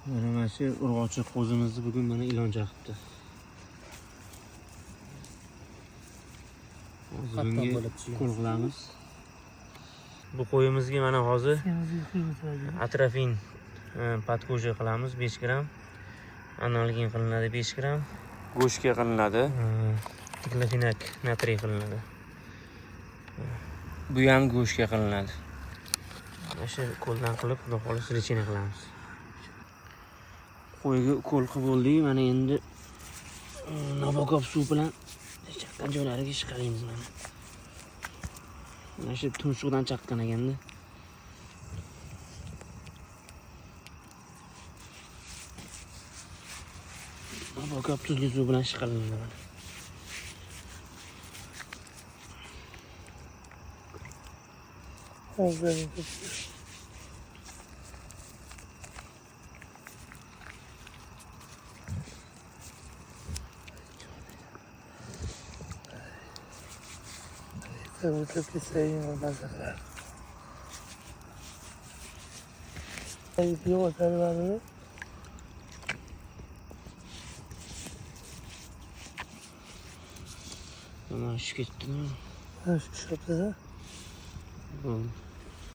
Mana shu urg'ochi qo'zimizni bugun mana ilon chaqibdi. Hozir qo'l qilamiz. Bu qo'yimizga mana hozir atrofin podko'ja qilamiz 5 gram. Analgin qilinadi 5 gram. Go'shtga qilinadi. Diklofenak natriy qilinadi. Bu ham go'shtga qilinadi. Mana shu qo'ldan qilib, xudo xolisa rechina qilamiz. Qo'yga qo'l qilib bo'ldik. Mana endi nabokov suv bilan chaqqan joylariga chiqaramiz mana. Mana shu tumshuqdan chaqqan ekanda. Nabokov tuzli suv bilan chiqariladi mana. Muchas que se iban a cerrar. Ahí tío, a salvarlo. Mana shu ketdimi? Ha, shu shopda. Bo'ldi.